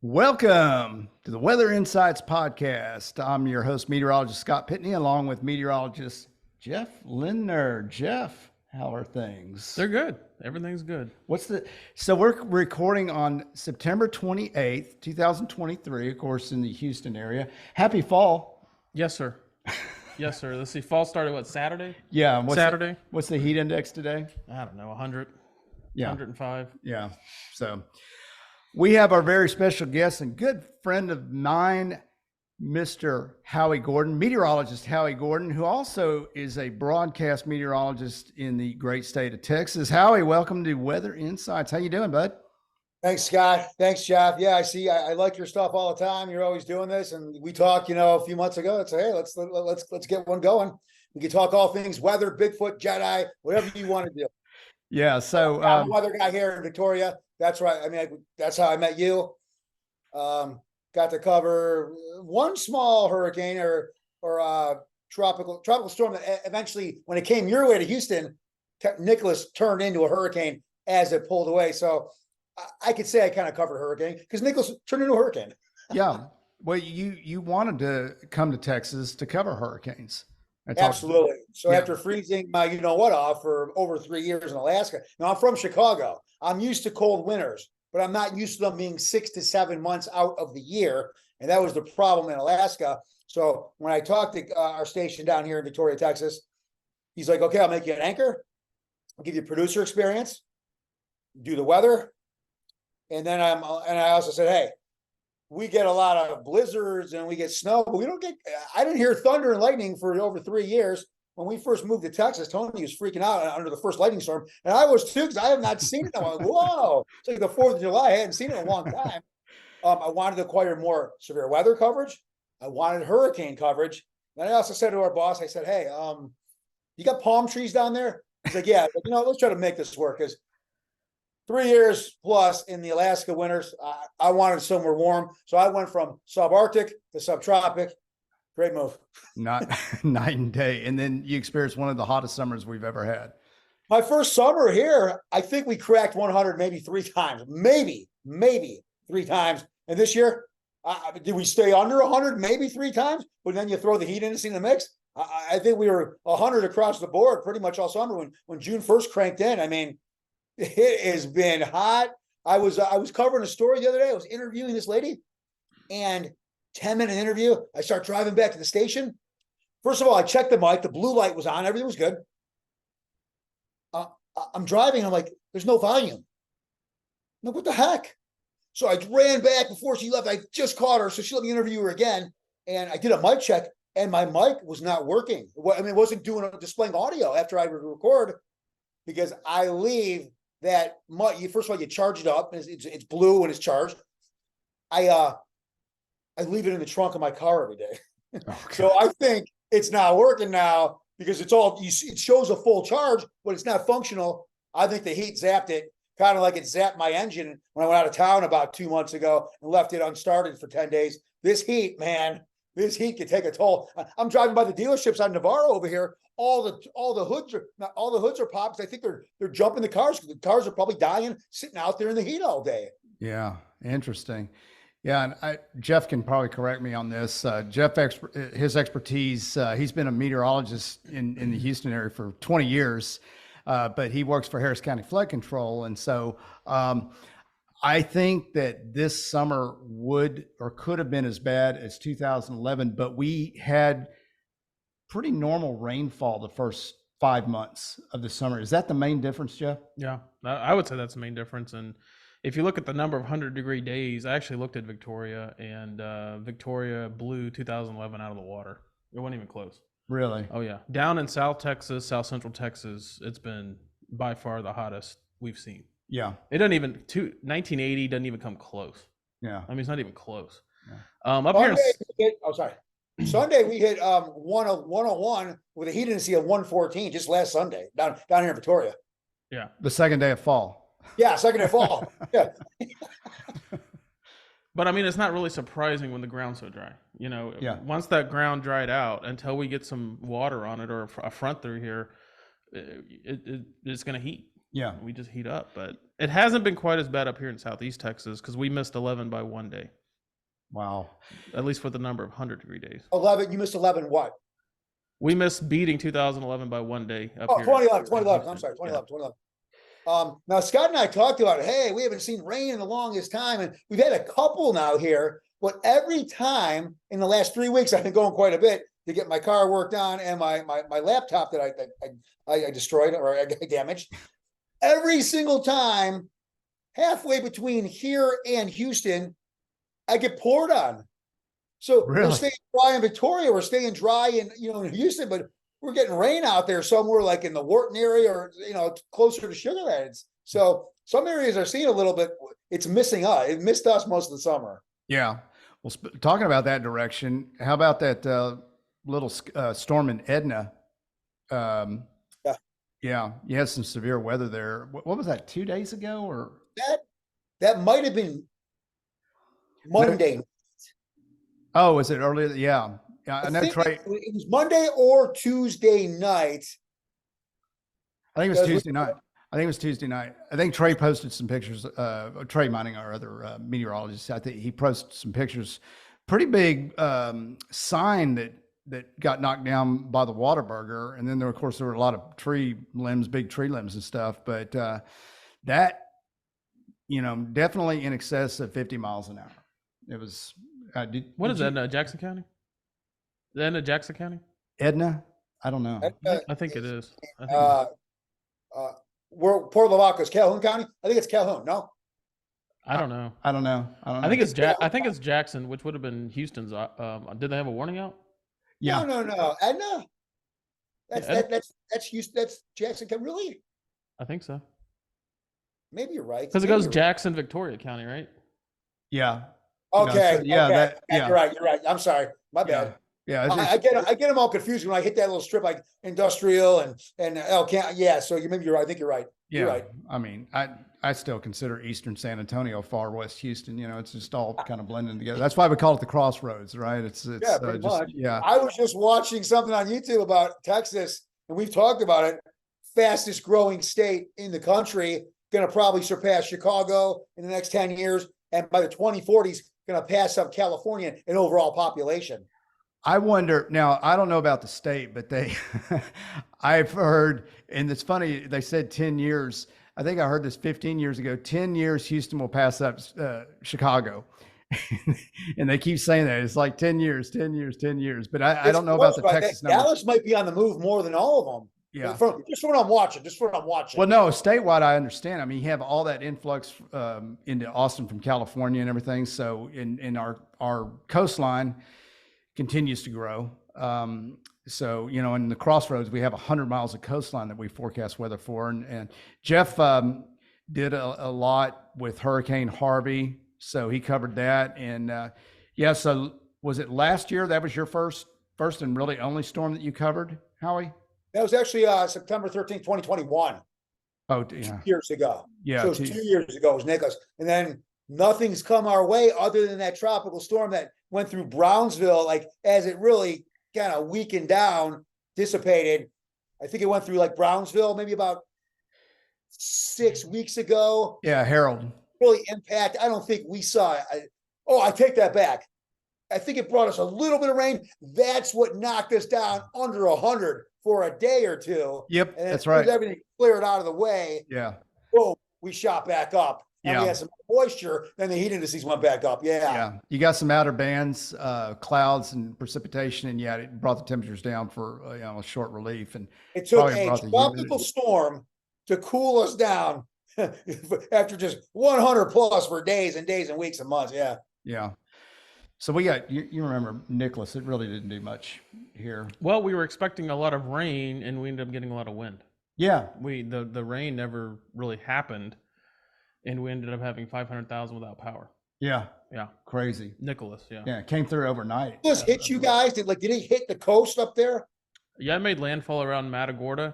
Welcome to the Weather Insights Podcast. I'm your host, meteorologist Scott Pitney, along with meteorologist Jeff Lindner. Jeff, how are things? They're good. Everything's good. So we're recording on September 28th, 2023, of course, in the Houston area. Happy fall. Yes, sir. Yes, sir. Let's see. Fall started what, Saturday? Yeah. Saturday. What's the heat index today? I don't know, 100, Yeah. 105. Yeah. So we have our very special guest and good friend of mine, Mr. Howie Gordon, meteorologist Howie Gordon, who also is a broadcast meteorologist in the great state of Texas. Howie, welcome to Weather Insights. How you doing, bud? Thanks, Scott. Thanks, Jeff. Yeah, I see. I like your stuff all the time. You're always doing this, and we talked, a few months ago. Let's say, hey, let's get one going. We can talk all things weather, Bigfoot, Jedi, whatever you want to do. Yeah. So I'm a weather guy here in Victoria. That's right. I mean, that's how I met you. Got to cover one small hurricane or tropical storm that eventually, when it came your way to Houston, Nicholas turned into a hurricane as it pulled away. So I could say I kind of covered a hurricane because Nicholas turned into a hurricane. Yeah. Well, you wanted to come to Texas to cover hurricanes. Absolutely. So after freezing my off for over 3 years in Alaska, now I'm from Chicago. I'm used to cold winters, but I'm not used to them being 6 to 7 months out of the year. And that was the problem in Alaska. So when I talked to our station down here in Victoria, Texas, he's like, okay, I'll make you an anchor. I'll give you producer experience, do the weather. And then I also said, hey, we get a lot of blizzards and we get snow, but I didn't hear thunder and lightning for over 3 years. When we first moved to Texas, Tony was freaking out under the first lightning storm. And I was too, because I have not seen it. I'm like, whoa, it's like the 4th of July. I hadn't seen it in a long time. I wanted to acquire more severe weather coverage. I wanted hurricane coverage. And I also said to our boss, I said, hey, you got palm trees down there? He's like, yeah, let's try to make this work. Because 3 years plus in the Alaska winters, I wanted somewhere warm. So I went from subarctic to subtropic. Great move. Not night and day. And then you experienced one of the hottest summers we've ever had. My first summer here, I think we cracked 100 maybe 3 times. Maybe 3 times. And this year, did we stay under 100 maybe 3 times? But then you throw the heat in the mix. I think we were 100 across the board pretty much all summer. When June 1st cranked in, I mean, it has been hot. I was covering a story the other day. I was interviewing this lady, and 10-minute interview. I start driving back to the station. First of all, I checked the mic. The blue light was on. Everything was good. I'm driving. I'm like, there's no volume. I'm like, what the heck? So I ran back before she left. I just caught her, so she let me interview her again. And I did a mic check, and my mic was not working. I mean, it wasn't displaying audio after I would record, because I leave that mic. First of all, you charge it up. It's blue when it's charged. I leave it in the trunk of my car every day. Okay. So I think it's not working now because it shows a full charge, but it's not functional. I think the heat zapped it, kind of like it zapped my engine when I went out of town about 2 months ago and left it unstarted for 10 days. This heat, man, this heat can take a toll. I'm driving by the dealerships on Navarro over here. All the hoods are popped. I think they're jumping the cars. The cars are probably dying, sitting out there in the heat all day. Yeah, interesting. Yeah, and Jeff can probably correct me on this. Jeff, his expertise, he's been a meteorologist in the Houston area for 20 years, but he works for Harris County Flood Control. And so I think that this summer would or could have been as bad as 2011, but we had pretty normal rainfall the first 5 months of the summer. Is that the main difference, Jeff? Yeah, I would say that's the main difference. And if you look at the number of 100-degree days, I actually looked at Victoria, and Victoria blew 2011 out of the water. It wasn't even close. Really? Oh, yeah. Down in South Texas, South Central Texas, it's been by far the hottest we've seen. Yeah. It doesn't even, 1980 doesn't even come close. Yeah. I mean, it's not even close. Yeah. Up here. Sunday we hit 101 with a heat index of 114 just last Sunday down here in Victoria. Yeah. The second day of fall. Yeah, second day of fall. Yeah. But I mean, it's not really surprising when the ground's so dry. Once that ground dried out, until we get some water on it or a front through here, it's going to heat. Yeah. We just heat up, but it hasn't been quite as bad up here in Southeast Texas because we missed 11 by one day, Wow. at least for the number of 100-degree days. 11, you missed 11 what? We missed beating 2011 by one day up Oh, here. 2011, I'm sorry, 2011. Now Scott and I talked about, hey, we haven't seen rain in the longest time, and we've had a couple now here, but every time in the last 3 weeks, I've been going quite a bit to get my car worked on and my laptop that I destroyed or I damaged. Every single time, halfway between here and Houston, I get poured on. So Really? we're staying dry in Victoria, we're staying dry in in Houston, but we're getting rain out there somewhere like in the Wharton area or closer to Sugar Lands. So some areas are seeing a little bit. It's missing us. It missed us most of the summer. Yeah. Well, talking about that direction, how about that little storm in Edna? Yeah, you had some severe weather there. What was that? 2 days ago, or That might have been Monday. oh, was it earlier? Yeah, yeah. I know Trey. It was Monday or Tuesday night. I think it was Tuesday night. I think Trey posted some pictures. Trey Mining, our other meteorologist, I think he posted some pictures. Pretty big sign that got knocked down by the Whataburger, and then there, of course, there were a lot of big tree limbs and stuff. But that, definitely in excess of 50 miles an hour. It was. What is that? Jackson County? Is that in Jackson County? Edna? I don't know. I think it is. Where Port Lavaca is Calhoun County? I think it's Calhoun. No, I don't know. I don't know. I think it's I think it's Jackson, which would have been Houston's. Did they have a warning out? Yeah. No. Edna. That's Houston. That's Jackson County. Really? I think so. Maybe you're right. Because it goes Jackson, Victoria County, right? Yeah. Okay. So, yeah. Okay. Yeah. You're right. I'm sorry. My bad. Yeah. I get them all confused when I hit that little strip like industrial and El Camp. Yeah. So you're right. I think you're right. Yeah. You're right. I mean, I still consider Eastern San Antonio far west Houston. It's just all kind of blending together. That's why we call it the crossroads, right? It's pretty much. Yeah. I was just watching something on YouTube about Texas, and we've talked about it. Fastest growing state in the country, going to probably surpass Chicago in the next 10 years, and by the 2040s, going to pass up California in overall population. I wonder now, I don't know about the state, but I've heard, and it's funny, they said 10 years. I think I heard this 15 years ago, 10 years, Houston will pass up Chicago. And they keep saying that. It's like 10 years. But I don't know about the Texas numbers. Dallas might be on the move more than all of them. Yeah. Just what I'm watching. Well, no, statewide, I understand. I mean, you have all that influx into Austin from California and everything. So in our coastline continues to grow. So, in the crossroads, we have 100 miles of coastline that we forecast weather for. And Jeff did a lot with Hurricane Harvey. So he covered that. And so was it last year? That was your first and really only storm that you covered, Howie? That was actually September 13th, 2021. Oh, yeah. 2 years ago. Yeah. So it was 2 years ago, it was Nicholas. And then nothing's come our way other than that tropical storm that went through Brownsville, like as it really kind of weakened down, dissipated. I think it went through like Brownsville maybe about 6 weeks ago. Yeah, Harold. Really impact. I don't think we saw it. I take that back. I think it brought us a little bit of rain. That's what knocked us down under 100 for a day or two. Yep, and that's right. Everything cleared out of the way. Yeah. Boom, we shot back up. And Yeah. we had some moisture, then the heat indices went back up. Yeah. You got some outer bands, clouds and precipitation, and it brought the temperatures down for a short relief. And it took probably a brought the tropical humidity. storm to cool us down after just 100 plus for days and days and weeks and months. Yeah. Yeah. So we got, you remember Nicholas, it really didn't do much here. Well, we were expecting a lot of rain, and we ended up getting a lot of wind. Yeah. The rain never really happened, and we ended up having 500,000 without power. Yeah. Yeah. Crazy. Nicholas, yeah. Yeah. It came through overnight. Just hit you guys? Did it hit the coast up there? Yeah, it made landfall around Matagorda,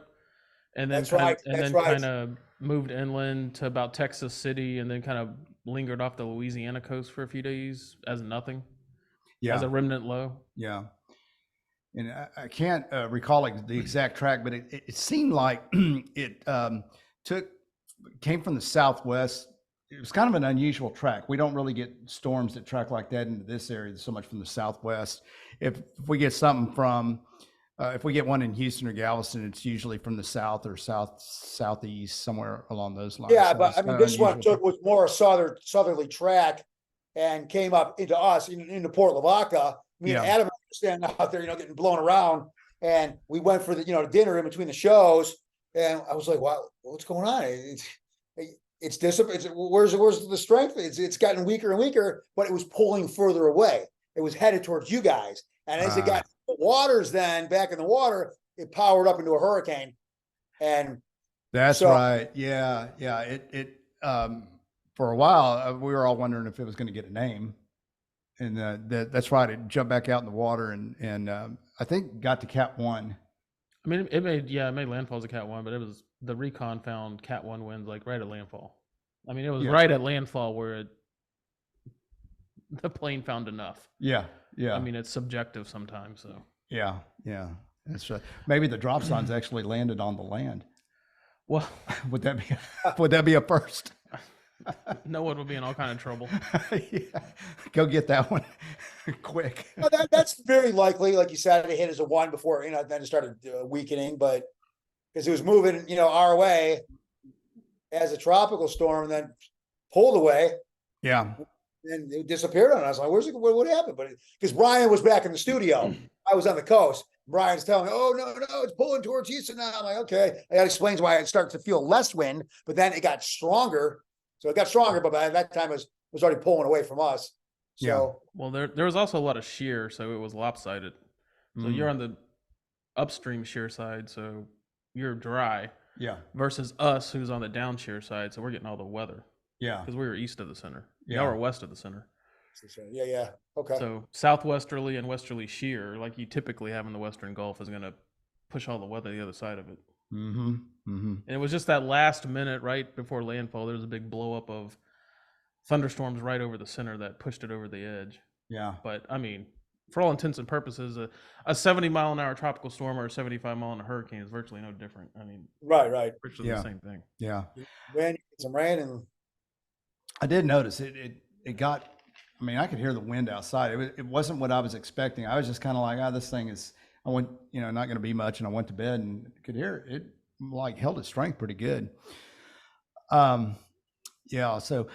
and then That's right. kind of moved inland to about Texas City, and then kind of lingered off the Louisiana coast for a few days as nothing. Yeah. As a remnant low. Yeah. And I can't recall the exact track, but it seemed like it took came from the southwest. It was kind of an unusual track. We don't really get storms that track like that into this area so much from the southwest. If we get something from, if we get one in Houston or Galveston, it's usually from the south or southeast, somewhere along those lines. Yeah, So but it's I mean, kind of this one unusual. was more a southerly track and came up into us into Port Lavaca. Me and Yeah. Adam were standing out there, getting blown around, and we went for the dinner in between the shows, and I was like, "Wow, what's going on? It's where's the strength? It's gotten weaker and weaker, but it was pulling further away. It was headed towards you guys, and as it got the waters, then back in the water, it powered up into a hurricane, and That's so right. Yeah. Yeah. For a while, we were all wondering if it was going to get a name. And that's right. It jumped back out in the water and I think got to Cat 1. I mean, it made landfall as a Cat 1, but it was the recon found Cat 1 winds like right at landfall. I mean, it was right at landfall where the plane found enough. Yeah. Yeah. I mean, it's subjective sometimes. So yeah. Yeah. That's right. Maybe the drop signs actually landed on the land. Well, would that be a first? No one would be in all kind of trouble. Yeah. Go get that one quick. no, that's very likely. Like you said, it hit as a 1 before then it started weakening, but because it was moving our way as a tropical storm, and then pulled away. Yeah. And it disappeared on us. Like, where's it? What happened? But because Brian was back in the studio, I was on the coast. Brian's telling me, "Oh no, it's pulling towards Houston now." I'm like, "Okay." That explains why it started to feel less wind, but then it got stronger. So it got stronger, but by that time it was already pulling away from us. So Yeah. Well, there was also a lot of shear, so it was lopsided. So you're on the upstream shear side, so you're dry. Yeah. Versus us, who's on the down shear side, so we're getting all the weather. Yeah. Because we were east of the center. Yeah. Y'all were west of the center. yeah. Okay. So southwesterly and westerly shear, like you typically have in the Western Gulf, is going to push all the weather the other side of it. Mm-hmm. Mm-hmm. And it was just that last minute right before landfall, there was a big blow up of thunderstorms right over the center that pushed it over the edge. Yeah. But I mean, for all intents and purposes, a 70-mile-an-hour tropical storm or a 75-mile-an-hour hurricane is virtually no different. I mean, right. virtually the same thing. Yeah. Some rain, and I did notice it got, I mean, I could hear the wind outside. It wasn't what I was expecting. I was just kind of like, this thing is, I went, not going to be much. And I went to bed and could hear it, like held its strength pretty good. Yeah. So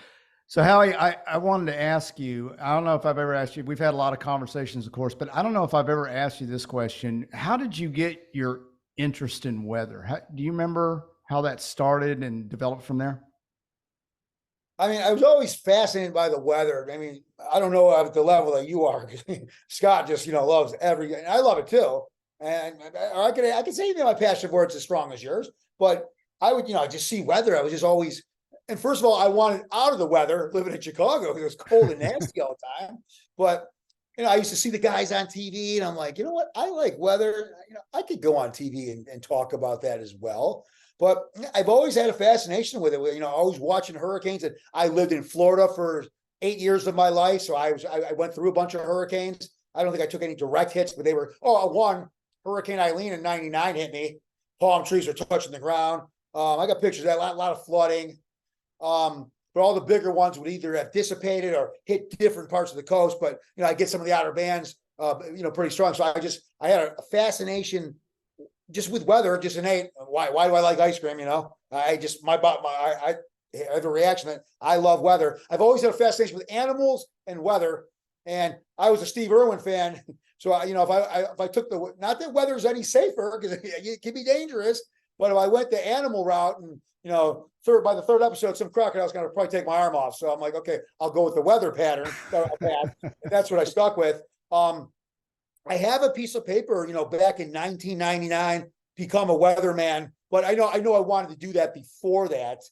Howie, I wanted to ask you, I don't know if I've ever asked you, we've had a lot of conversations, of course, but I don't know if I've ever asked you this question. How did you get your interest in weather? Do you remember how that started and developed from there? I mean, I was always fascinated by the weather. I mean, I don't know at the level that you are. Scott just, loves and I love it too. And I could say, my passion for it's as strong as yours, but I would, I just see weather. I was just always, and first of all, I wanted out of the weather living in Chicago. It was cold and nasty all the time. But, I used to see the guys on TV and I'm like, you know what? I like weather. I could go on TV and talk about that as well. But I've always had a fascination with it. Always watching hurricanes. And I lived in Florida for 8 years of my life. So I went through a bunch of hurricanes. I don't think I took any direct hits, but they were, one, Hurricane Eileen in 99 hit me. Palm trees are touching the ground. I got pictures of that, a lot of flooding. But all the bigger ones would either have dissipated or hit different parts of the coast. But, I get some of the outer bands, pretty strong. So I had a fascination just with weather, just innate. Why do I like ice cream? I have a reaction that I love weather. I've always had a fascination with animals and weather. And I was a Steve Irwin fan. So, if I took not that weather is any safer because it can be dangerous, but if I went the animal route and, by the third episode, some crocodile's going to probably take my arm off. So I'm like, okay, I'll go with the weather pattern. That's what I stuck with. I have a piece of paper, back in 1999, become a weatherman, but I know I wanted to do that before that.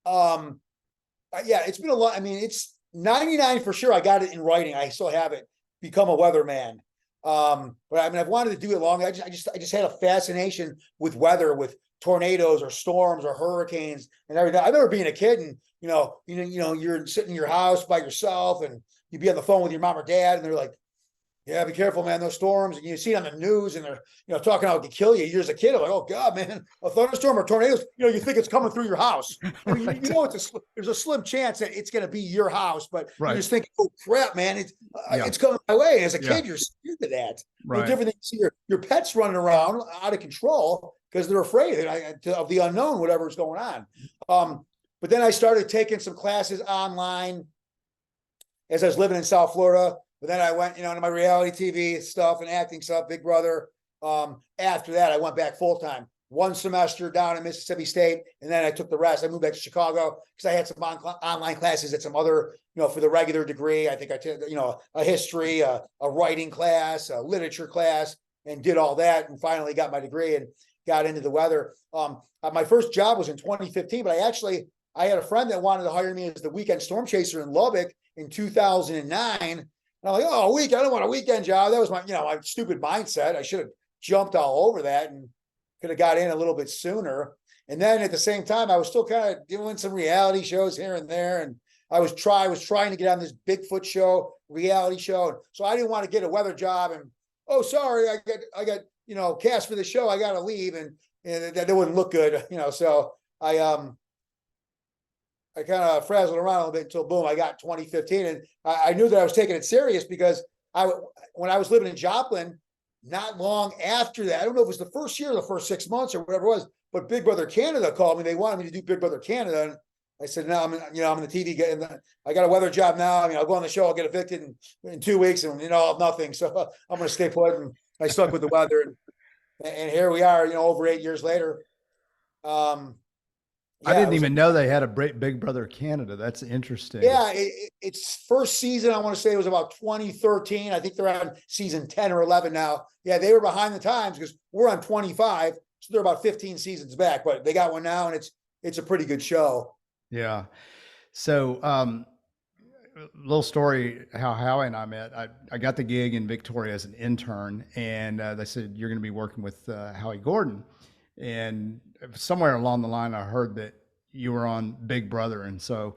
Yeah, it's been a lot. I mean, it's 99 for sure. I got it in writing. I still have it, become a weatherman. But I mean, I've wanted to do it long. I just had a fascination with weather, with tornadoes or storms or hurricanes and everything. I remember being a kid and, you're sitting in your house by yourself and you'd be on the phone with your mom or dad and they're like, Yeah, be careful, man. Those storms, and you see it on the news, and they're talking how it could kill you. You're as a kid, I'm like, oh God, man, a thunderstorm or tornadoes. You think it's coming through your house. I mean, Right. there's a slim chance that it's going to be your house, but you Right. just think, oh crap, man, Yeah. it's coming my way. And as a Yeah. kid, you're scared of that. Right. Different than you see your pets running around out of control because they're afraid of the unknown, whatever's going on. But then I started taking some classes online as I was living in South Florida. But then I went, into my reality TV stuff and acting stuff, Big Brother. After that, I went back full time, 1 semester down in Mississippi State, and then I took the rest. I moved back to Chicago because I had some online classes at some other, for the regular degree. I think I took, a history, a writing class, a literature class, and did all that, and finally got my degree and got into the weather. My first job was in 2015, but I had a friend that wanted to hire me as the weekend storm chaser in Lubbock in 2009. And I'm like, oh, I don't want a weekend job. That was my, my stupid mindset. I should have jumped all over that and could have got in a little bit sooner. And then at the same time, I was still kind of doing some reality shows here and there. And I was trying to get on this Bigfoot show, reality show. So I didn't want to get a weather job. And, oh, sorry, I got cast for the show. I got to leave. And that wouldn't look good, so I kind of frazzled around a little bit until boom, I got 2015. And I knew that I was taking it serious because when I was living in Joplin, not long after that, I don't know if it was the first year, or the first 6 months or whatever it was, but Big Brother Canada called me. They wanted me to do Big Brother Canada. And I said, no, I'm in the TV. I got a weather job now. I'll go on the show. I'll get evicted in 2 weeks and, I'll have nothing. So I'm going to stay put. And I stuck with the weather. And here we are, over 8 years later. I didn't even know they had a Big Brother Canada. That's interesting. Yeah, its first season, I want to say it was about 2013. I think they're on season 10 or 11 now. Yeah, they were behind the times because we're on 25. So they're about 15 seasons back, but they got one now and it's a pretty good show. Yeah. So, little story how Howie and I met. I got the gig in Victoria as an intern, and they said, you're going to be working with Howie Gordon. And somewhere along the line, I heard that you were on Big Brother. And so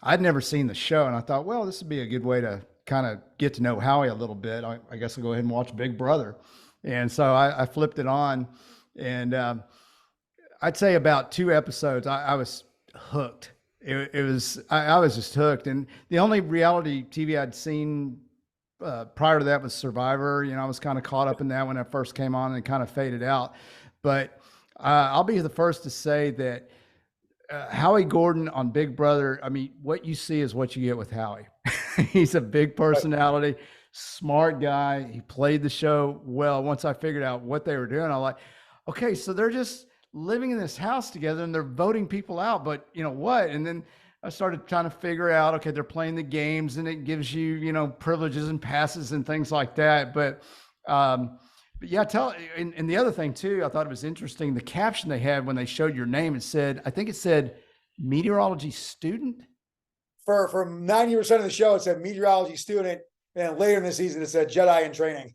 I'd never seen the show. And I thought, well, this would be a good way to kind of get to know Howie a little bit. I guess I'll go ahead and watch Big Brother. And so I flipped it on. And I'd say about 2 episodes, I was hooked. I was just hooked. And the only reality TV I'd seen prior to that was Survivor. I was kind of caught up in that when it first came on and kind of faded out. But I'll be the first to say that Howie Gordon on Big Brother, I mean, what you see is what you get with Howie. He's a big personality, smart guy. He played the show well. Once I figured out what they were doing, I'm like, okay, so they're just living in this house together and they're voting people out, but what? And then I started trying to figure out, okay, they're playing the games and it gives you, privileges and passes and things like that. But yeah, and the other thing too, I thought it was interesting. The caption they had when they showed your name, I think it said meteorology student. For 90% of the show, it said meteorology student. And later in the season, it said Jedi in training.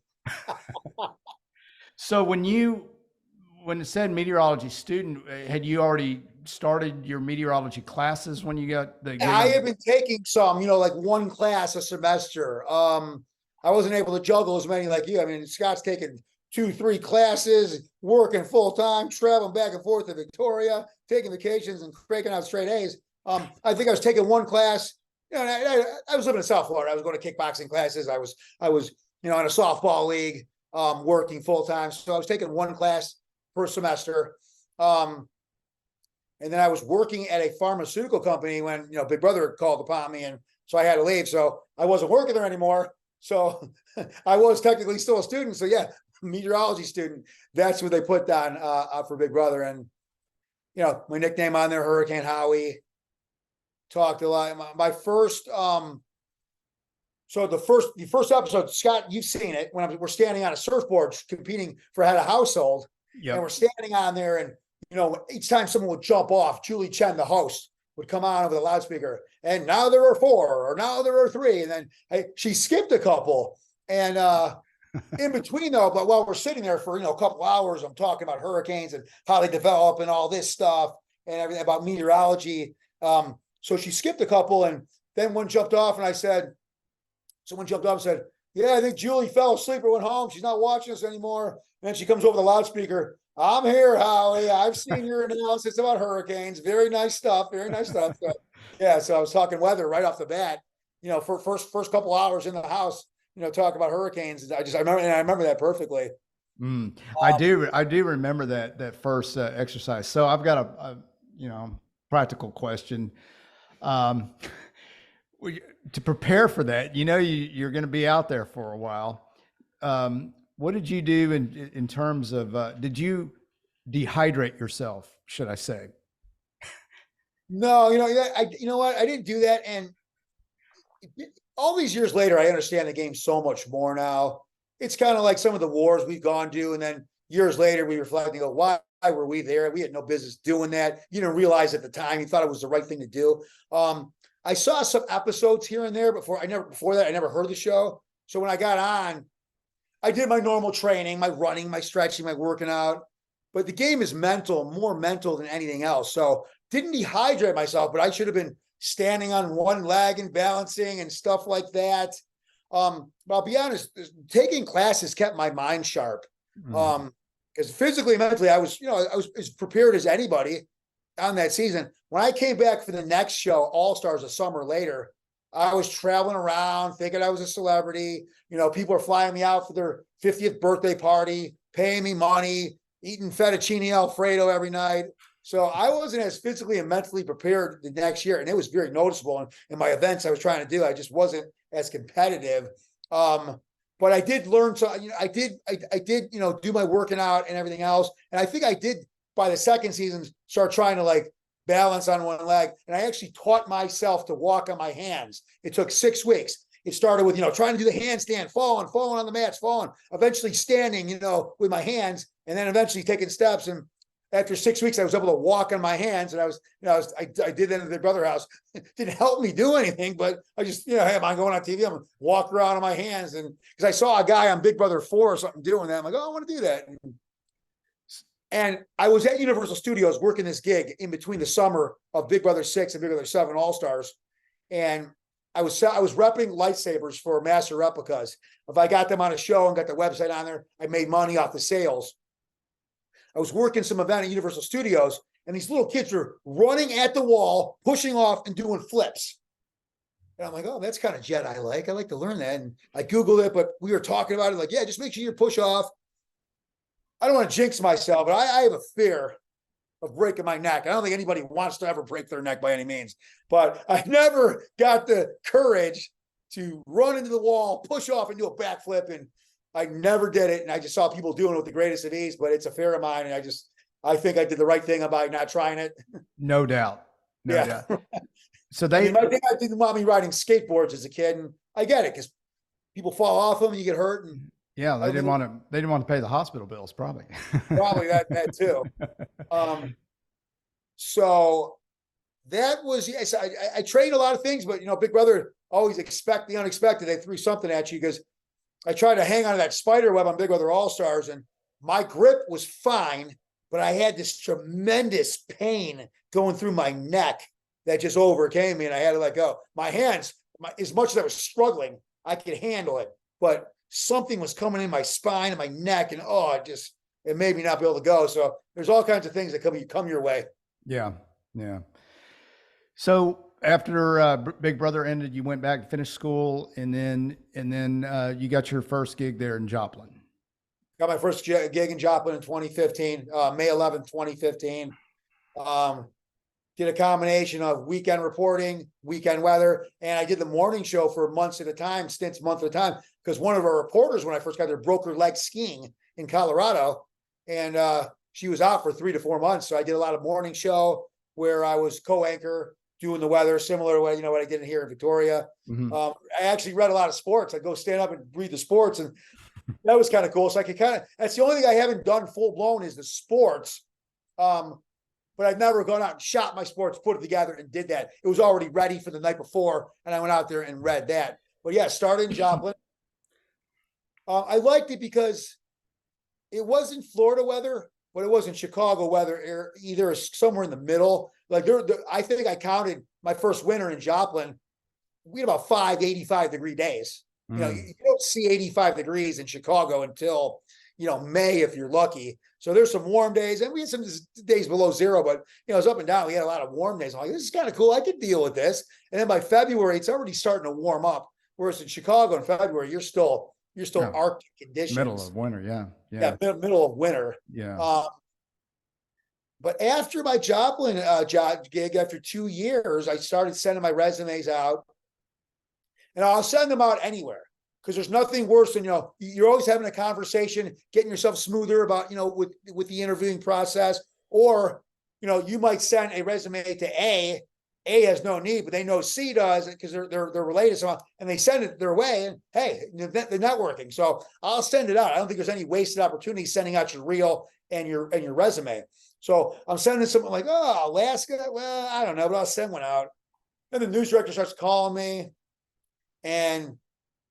So when it said meteorology student, had you already started your meteorology classes when you got the? I have been taking some, like 1 class a semester. I wasn't able to juggle as many like you. I mean, Scott's taking 2-3 classes, working full time, traveling back and forth to Victoria, taking vacations and cranking out straight A's. I think I was taking 1 class. I was living in South Florida. I was going to kickboxing classes. I was in a softball league, working full time. So I was taking 1 class per semester. And then I was working at a pharmaceutical company when, Big Brother called upon me. And so I had to leave. So I wasn't working there anymore. So I was technically still a student. So yeah, meteorology student. That's what they put down for Big Brother. And, my nickname on there, Hurricane Howie. Talked a lot. My first, so the first episode, Scott, you've seen it when we're standing on a surfboard competing for head of household. Yep. And we're standing on there and, each time someone would jump off, Julie Chen, the host, would come on over the loudspeaker. And now there are 4 or now there are 3. And then she skipped a couple. And in between though, but while we're sitting there for, a couple hours, I'm talking about hurricanes and how they develop and all this stuff and everything about meteorology. So she skipped a couple and then one jumped off and someone jumped off and said, Yeah, I think Julie fell asleep or went home. She's not watching us anymore. And then she comes over the loudspeaker. I'm here, Howie. I've seen your analysis about hurricanes. Very nice stuff. Very nice stuff. So, yeah, so I was talking weather right off the bat. For first couple hours in the house, talk about hurricanes. I remember that perfectly. I do remember that first exercise. So I've got a practical question. Um, to prepare for that, you're going to be out there for a while. What did you do in terms of, did you dehydrate yourself, should I say? No, you know what? I didn't do that. And all these years later, I understand the game so much more now. It's kind of like some of the wars we've gone to, and then years later we reflect and go, why were we there? We had no business doing that. You didn't realize at the time, you thought it was the right thing to do. I saw some episodes here and there before that, I never heard the show. So when I got on, I did my normal training, my running, my stretching, my working out. But the game is more mental than anything else. So didn't dehydrate myself, but I should have been standing on one leg and balancing and stuff like that. But I'll be honest, taking classes kept my mind sharp. Because physically and mentally, I was as prepared as anybody on that season. When I came back for the next show, All Stars a summer later, I was traveling around thinking I was a celebrity. People are flying me out for their 50th birthday party, paying me money, eating fettuccine Alfredo every night. So I wasn't as physically and mentally prepared the next year. And it was very noticeable in my events I was trying to do. I just wasn't as competitive. But I did learn. So, I did, do my working out and everything else. And I think I did by the second season start trying to balance on one leg. And I actually taught myself to walk on my hands. It took 6 weeks. It started with, trying to do the handstand, falling on the mats, falling, eventually standing, with my hands, and then eventually taking steps. And after 6 weeks, I was able to walk on my hands, and I did that at their brother's house. It didn't help me do anything, but I just, hey, am I going on TV? I'm gonna walk around on my hands. And because I saw a guy on Big Brother 4 or something doing that, I'm like, oh, I want to do that. And I was at Universal Studios working this gig in between the summer of Big Brother 6 and Big Brother 7 All Stars. And I was repping lightsabers for Master Replicas. If I got them on a show and got the website on there, I made money off the sales. I was working some event at Universal Studios, and these little kids were running at the wall, pushing off and doing flips. And I'm like, oh, that's kind of Jedi I like to learn that. And I Googled it, but we were talking about it, yeah, just make sure you push off. I don't want to jinx myself, but I have a fear of breaking my neck. I don't think anybody wants to ever break their neck by any means, but I never got the courage to run into the wall, push off and do a backflip. And I never did it. And I just saw people doing it with the greatest of ease, but it's a fear of mine. And I think I did the right thing about not trying it. No doubt. No doubt. So my dad didn't want me riding skateboards as a kid. And I get it because people fall off them and you get hurt. And yeah, they didn't want to pay the hospital bills, probably. Probably that too. So that was, yes, I trained a lot of things, but Big Brother always expect the unexpected. They threw something at you because I tried to hang on to that spider web on Big Brother All Stars, and my grip was fine, but I had this tremendous pain going through my neck that just overcame me, and I had to let go. My hands, as much as I was struggling, I could handle it, but something was coming in my spine and my neck, and it made me not be able to go. So there's all kinds of things that come your way. Yeah. So after Big Brother ended, you went back to finish school, and then you got your first gig there in Joplin. Got my first gig in Joplin in 2015, May 11th, 2015. Did a combination of weekend reporting, weekend weather, and I did the morning show for months at a time, month at a time, because one of our reporters, when I first got there, broke her leg skiing in Colorado, and she was out for 3 to 4 months. So I did a lot of morning show where I was co-anchor, doing the weather, similar to what I did here in Victoria. Mm-hmm. I actually read a lot of sports. I go stand up and read the sports, and that was kind of cool. So I could that's the only thing I haven't done full blown is the sports. But I've never gone out and shot my sports, put it together and did that. It was already ready for the night before, and I went out there and read that. But yeah, started in Joplin. I liked it because it wasn't Florida weather, but it wasn't Chicago weather either. Somewhere in the middle. I think I counted my first winter in Joplin. We had about 5 85-degree days. You know, you don't see 85 degrees in Chicago until, May, if you're lucky. So there's some warm days, and we had some days below zero, but it's up and down. We had a lot of warm days. I'm like, this is kind of cool. I could deal with this. And then by February, it's already starting to warm up. Whereas in Chicago in February, you're still Arctic conditions. Middle of winter, yeah. Middle of winter. Yeah. But after my Joplin job gig, after 2 years, I started sending my resumes out, and I'll send them out anywhere, because there's nothing worse than, you're always having a conversation, getting yourself smoother about, with the interviewing process, or, you might send a resume to A has no need, but they know C does, because they're related somehow, and they send it their way, and hey, the networking. So I'll send it out. I don't think there's any wasted opportunity sending out your reel and your resume. So I'm sending something like, oh, Alaska. Well, I don't know, but I'll send one out. And the news director starts calling me, and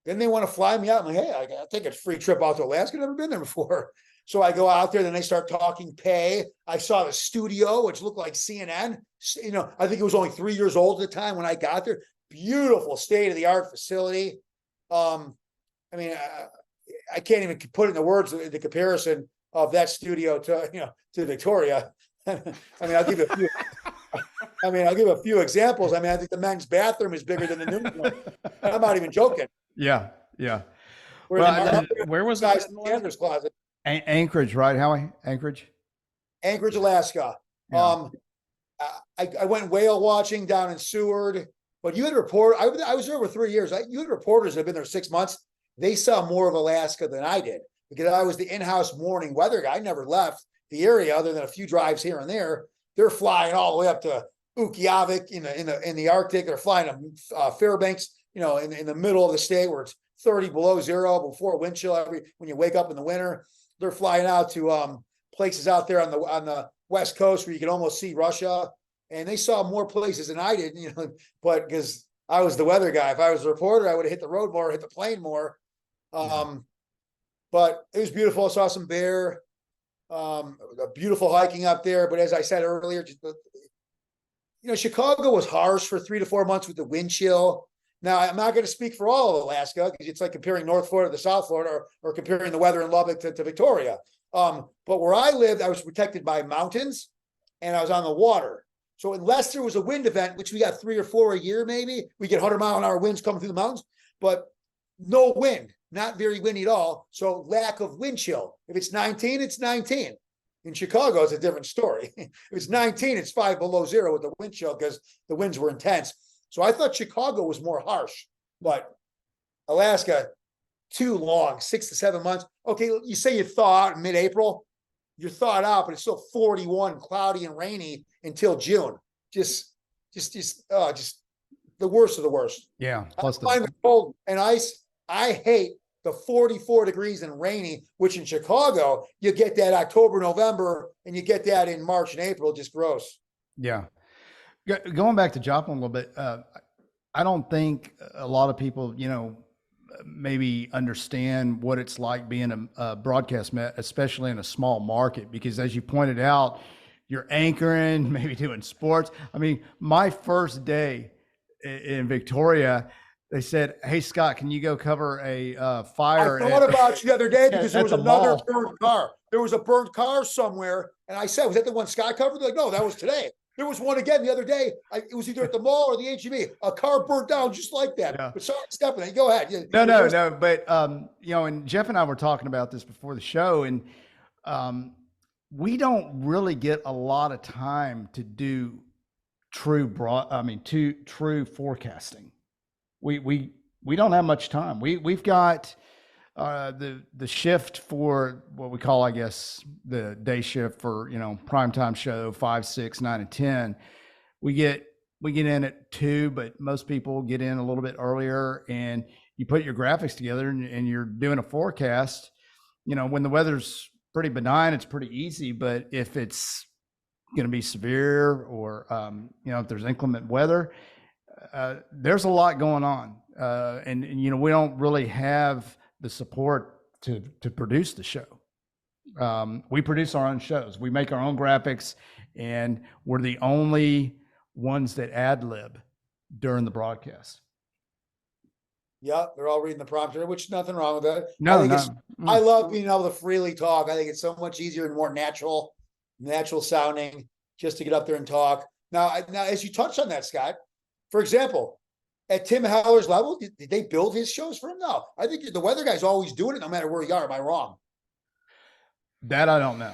then they want to fly me out. I'm like, hey, I'll take a free trip out to Alaska. I've never been there before. So I go out there, then they start talking pay. I saw the studio, which looked like CNN. I think it was only 3 years old at the time when I got there. Beautiful state-of-the-art facility. I can't even put it into words, the comparison of that studio to Victoria. I'll give a few examples. I think the men's bathroom is bigger than the new one. I'm not even joking. Yeah. Where was that? Canvas closet. Anchorage, right, Howie? Anchorage, Alaska. Yeah. I went whale watching down in Seward, but you had I was there for 3 years. You had reporters that have been there 6 months. They saw more of Alaska than I did, because I was the in-house morning weather guy. I never left the area other than a few drives here and there. They're flying all the way up to Ukjavik in the Arctic. They're flying to Fairbanks, in the middle of the state where it's 30 below zero before wind chill when you wake up in the winter. They're flying out to places out there on the West Coast where you can almost see Russia. And they saw more places than I did, but because I was the weather guy. If I was a reporter, I would have hit the road more, hit the plane more. But it was beautiful. I saw some bear, beautiful hiking up there. But as I said earlier, Chicago was harsh for 3 to 4 months with the wind chill. Now, I'm not going to speak for all of Alaska, because it's like comparing North Florida to South Florida, or comparing the weather in Lubbock to Victoria. But where I lived, I was protected by mountains, and I was on the water. So unless there was a wind event, which we got 3 or 4 a year, maybe, we get 100-mile-an-hour winds coming through the mountains, but no wind, not very windy at all. So lack of wind chill. If it's 19, it's 19. In Chicago, it's a different story. If it's 19, it's 5 below zero with the wind chill, because the winds were intense. So I thought Chicago was more harsh, but Alaska, too long, 6 to 7 months. Okay, you say you thaw out in mid-April, you're thawed out, but it's still 41, cloudy and rainy until June. Just the worst of the worst. Yeah. Plus the cold and ice. I hate the 44 degrees and rainy, which in Chicago, you get that October, November, and you get that in March and April, just gross. Yeah. Going back to Joplin a little bit, I don't think a lot of people, maybe understand what it's like being a broadcast met, especially in a small market, because as you pointed out, you're anchoring, maybe doing sports. My first day in Victoria, they said, "Hey, Scott, can you go cover a fire?" I thought about you the other day because there was another burnt car. There was a burnt car somewhere, and I said, "Was that the one Scott covered?" They're like, "No, that was today." There was one again the other day. It was either at the mall or the HEB. A car burnt down just like that. Yeah. But sorry, Stephanie, go ahead. No. But and Jeff and I were talking about this before the show, and we don't really get a lot of time to do true forecasting. We don't have much time. We've got the shift for what we call, I guess, the day shift for primetime show 5, 6, 9, and 10. We get in at 2, but most people get in a little bit earlier, and you put your graphics together and you're doing a forecast. When the weather's pretty benign, it's pretty easy. But if it's going to be severe, or if there's inclement weather, there's a lot going on, and we don't really have the support to produce the show. We produce our own shows. We make our own graphics, and we're the only ones that ad lib during the broadcast. Yeah, they're all reading the prompter, which nothing wrong with that. No, I think no. it's I love being able to freely talk. I think it's so much easier and more natural sounding just to get up there and talk. Now, as you touched on that, Scott, for example, at Tim Heller's level, did they build his shows for him? No, I think the weather guy's always doing it, no matter where you are. Am I wrong? That I don't know.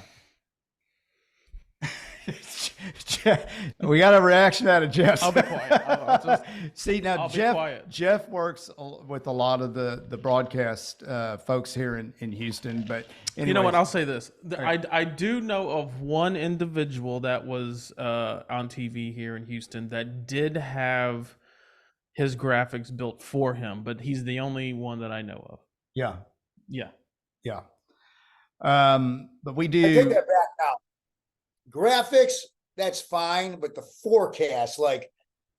We got a reaction out of Jeff. I'll be quiet. See, now I'll be quiet. Jeff works with a lot of the broadcast folks here in Houston. But anyways, You know what? I'll say this. I do know of one individual that was on TV here in Houston that did have his graphics built for him, but he's the only one that I know of. yeah, Yeah. yeah. But we I take do. that back now. Graphics, that's fine, but the forecast, like,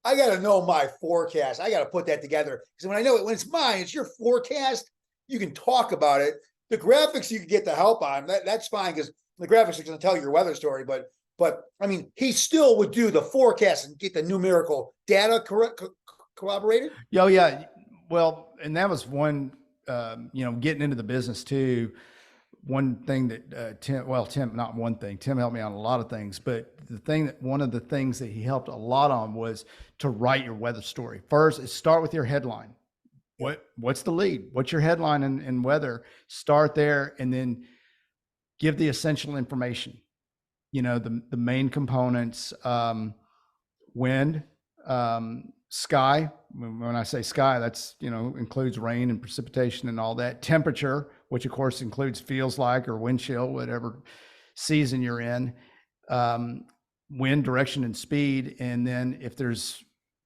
I got to know my forecast. I got to put that together because when I know it, when it's mine, it's your forecast. You can talk about it. The graphics you can get the help on. That's fine because the graphics are going to tell you your weather story. But I mean, he still would do the forecast and get the numerical data corroborated. Oh yeah. Well, and that was one. Getting into the business too. One thing that Tim helped me on a lot of things, but one of the things that he helped a lot on was to write your weather story. First, start with your headline. What's the lead? What's your headline in weather? Start there and then give the essential information. The main components, wind, sky. When I say sky, that's, includes rain and precipitation and all that. Temperature, which of course includes feels like or wind chill, whatever season you're in. Wind direction and speed. And then if there's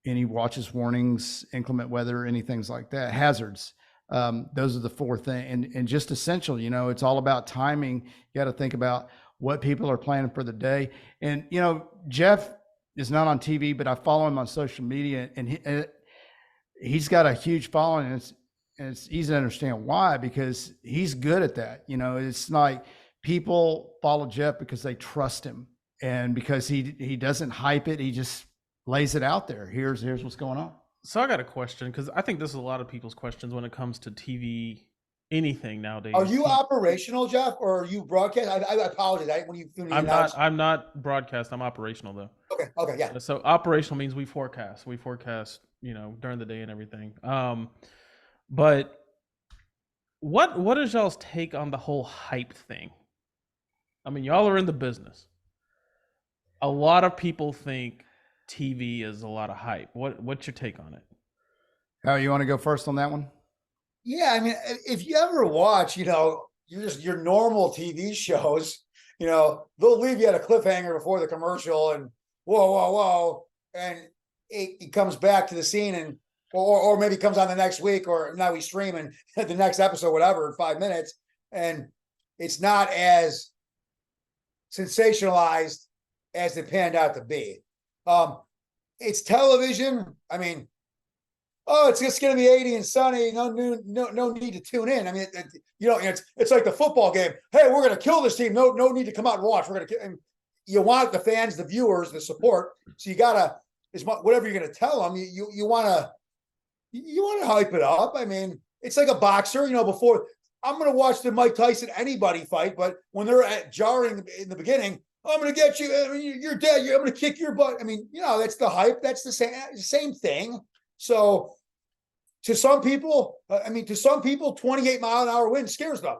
any watches, warnings, inclement weather, any things like that, hazards. Those are the four things. And just essential, it's all about timing. You got to think about what people are planning for the day. And, Jeff is not on TV, but I follow him on social media, and he's got a huge following, and it's easy to understand why, because he's good at that. It's like people follow Jeff because they trust him, and because he doesn't hype it, he just lays it out there. Here's what's going on. So I got a question, because I think this is a lot of people's questions when it comes to TV, anything nowadays. Are you operational, Jeff, or are you broadcast? I apologize. I'm not broadcast. I'm operational though. Okay, yeah. So operational means we forecast. We forecast, during the day and everything. But what is y'all's take on the whole hype thing? I mean, y'all are in the business. A lot of people think TV is a lot of hype. What's your take on it? How you want to go first on that one? Yeah, I mean, if you ever watch, your normal TV shows, they'll leave you at a cliffhanger before the commercial, and whoa, and it comes back to the scene, and or maybe comes on the next week, or now we stream and the next episode, whatever, in 5 minutes, and it's not as sensationalized as it panned out to be. It's television. I mean, it's just going to be 80 and sunny. No need to tune in. I mean, it's like the football game. Hey, we're going to kill this team. No need to come out and watch. We're going to. And you want the fans, the viewers, the support. So you gotta, whatever you're going to tell them, you want to hype it up. I mean, it's like a boxer. Before I'm going to watch the Mike Tyson anybody fight, but when they're jarring in the beginning, I'm going to get you. I mean, you're dead. I'm going to kick your butt. I mean, that's the hype. That's the same thing. So to some people, 28 mile an hour wind scares them.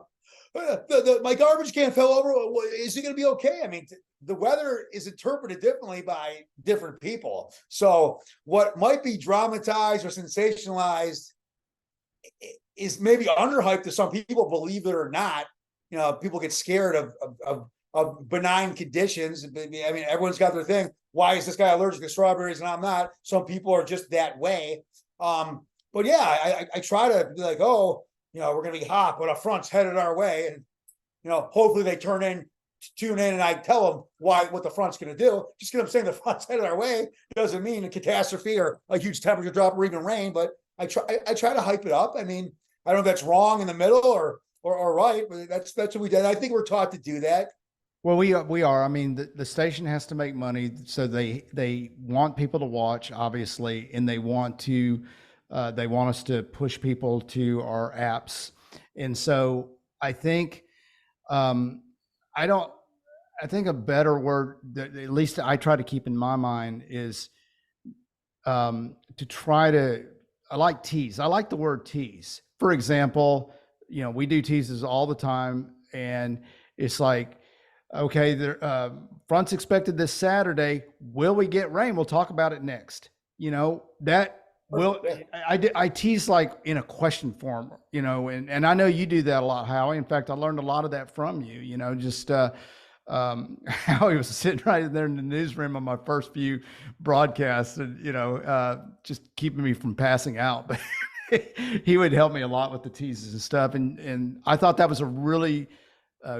My garbage can fell over. Is it going to be okay? I mean, the weather is interpreted differently by different people. So what might be dramatized or sensationalized is maybe underhyped to some people, believe it or not. People get scared of benign conditions. I mean, everyone's got their thing. Why is this guy allergic to strawberries and I'm not? Some people are just that way. But yeah, I try to be like, we're going to be hot, but a front's headed our way. And, hopefully they tune in and I tell them what the front's going to do. Just because I'm saying the front's headed our way doesn't mean a catastrophe or a huge temperature drop or even rain, but I try to hype it up. I mean, I don't know if that's wrong in the middle or right, but that's what we did. I think we're taught to do that. Well, we are. I mean, the station has to make money, so they want people to watch, obviously, and they want to They want us to push people to our apps. And so I think, I don't, I think a better word that at least I try to keep in my mind is to try to, I like tease. I like the word tease. For example, we do teases all the time, and it's like, okay, front's expected this Saturday. Will we get rain? We'll talk about it next. That will, I tease like in a question form, and I know you do that a lot, Howie. In fact, I learned a lot of that from you, just, Howie was sitting right there in the newsroom on my first few broadcasts, and just keeping me from passing out. But he would help me a lot with the teases and stuff. And I thought that was a really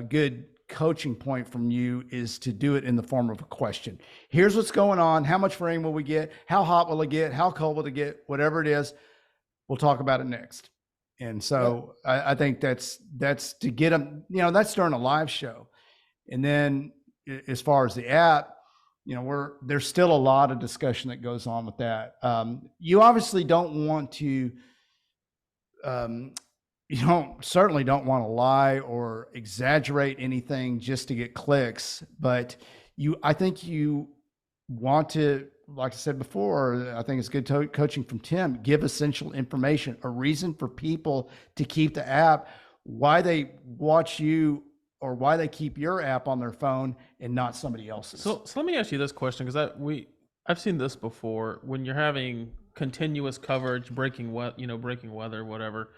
good coaching point from you, is to do it in the form of a question. Here's what's going on. How much rain will we get? How hot will it get? How cold will it get? Whatever it is, we'll talk about it next. And so I think that's to get them, that's during a live show. And then as far as the app, there's still a lot of discussion that goes on with that. You obviously don't want to, certainly don't want to lie or exaggerate anything just to get clicks, but I think you want to, like I said before, I think it's good coaching from Tim, give essential information, a reason for people to keep the app, why they watch you, or why they keep your app on their phone and not somebody else's. So let me ask you this question, because I've seen this before. When you're having continuous coverage, breaking weather, whatever,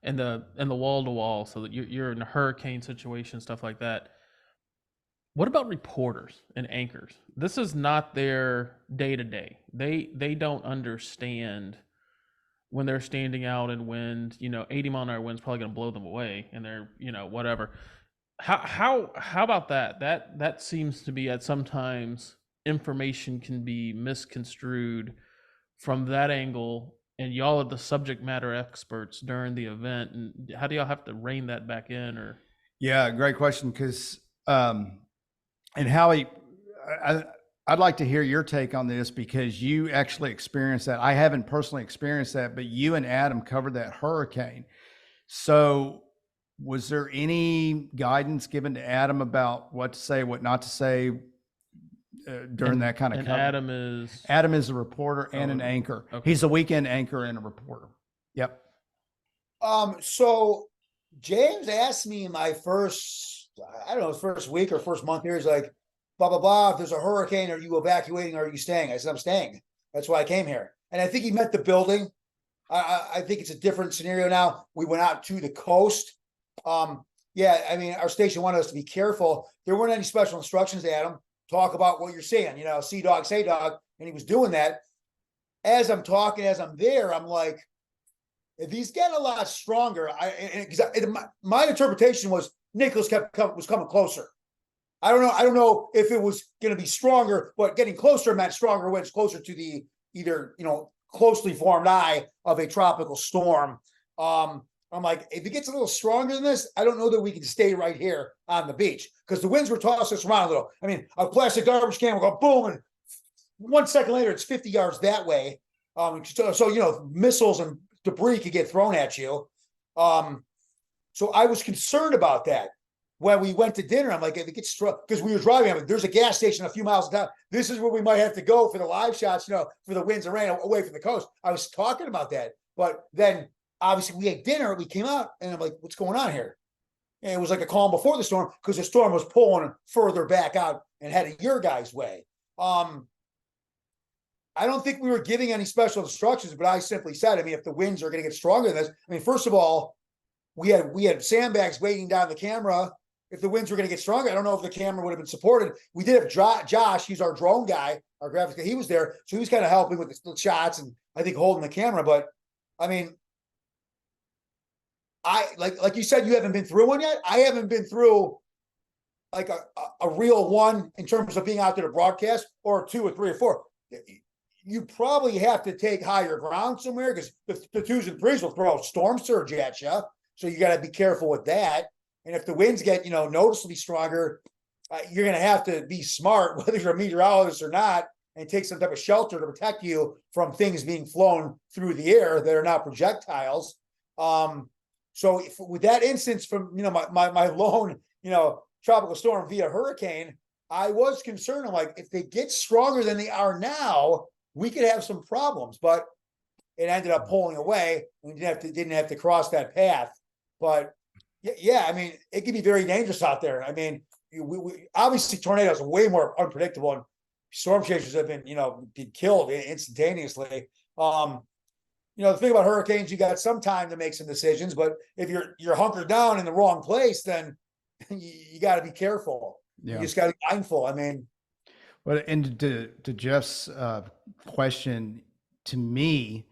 and the wall to wall, so that you're in a hurricane situation, stuff like that. What about reporters and anchors? This is not their day to day. They don't understand when they're standing out in wind. 80 mile an hour wind's probably going to blow them away, and they're whatever. How about that? That seems to be, at sometimes information can be misconstrued from that angle, and y'all are the subject matter experts during the event. And how do y'all have to rein that back in? Or yeah, great question. Because and Howie, I'd like to hear your take on this, because you actually experienced that. I haven't personally experienced that, but you and Adam covered that hurricane. So was there any guidance given to Adam about what to say, what not to say during that kind of and coverage? Adam is a reporter and an anchor. Okay. He's a weekend anchor and a reporter. Yep. So James asked me my first week or first month here. He's like, blah, blah, blah. If there's a hurricane, are you evacuating or are you staying? I said, I'm staying. That's why I came here. And I think he meant the building. I think it's a different scenario now. We went out to the coast. Our station wanted us to be careful. There weren't any special instructions, Adam. Talk about what you're saying, see dog, say dog. And he was doing that. As I'm talking, as I'm there, I'm like, if he's getting a lot stronger, my interpretation was Nicholas was coming closer. I don't know if it was going to be stronger, but getting closer meant stronger winds, closer to the either, closely formed eye of a tropical storm. I'm like, if it gets a little stronger than this, I don't know that we can stay right here on the beach, because the winds were tossing us around a little. I mean, a plastic garbage can will go boom, and 1 second later, it's 50 yards that way. So missiles and debris could get thrown at you. So I was concerned about that. When we went to dinner, I'm like, if it gets struck, because we were driving, I'm like, there's a gas station a few miles down. This is where we might have to go for the live shots, for the winds and rain away from the coast. I was talking about that. But then obviously we ate dinner, we came out, and I'm like, what's going on here? And it was like a calm before the storm, because the storm was pulling further back out and headed your guys' way. I don't think we were giving any special instructions, but I simply said, if the winds are going to get stronger than this, first of all, we had sandbags weighing down the camera. If the winds were going to get stronger, I don't know if the camera would have been supported. We did have Josh, he's our drone guy, our graphics guy. He was there, so he was kind of helping with the shots and I think holding the camera. But I like you said, you haven't been through one yet. I haven't been through like a real one in terms of being out there to broadcast, or 2 or 3 or 4. You probably have to take higher ground somewhere, because the 2s and 3s will throw a storm surge at you. So you got to be careful with that. And if the winds get, noticeably stronger, you're going to have to be smart, whether you're a meteorologist or not, and take some type of shelter to protect you from things being flown through the air that are not projectiles. So with that instance from, my lone, tropical storm via hurricane, I was concerned. I'm like, if they get stronger than they are now, we could have some problems, but it ended up pulling away. We didn't have to cross that path. But yeah, I mean, it can be very dangerous out there. I mean, we obviously tornadoes are way more unpredictable, and storm chasers have been, been killed instantaneously. The thing about hurricanes, you got some time to make some decisions, but if you're hunkered down in the wrong place, then you got to be careful. Yeah. You just got to be mindful. I mean, well, and to Jeff's question, to me,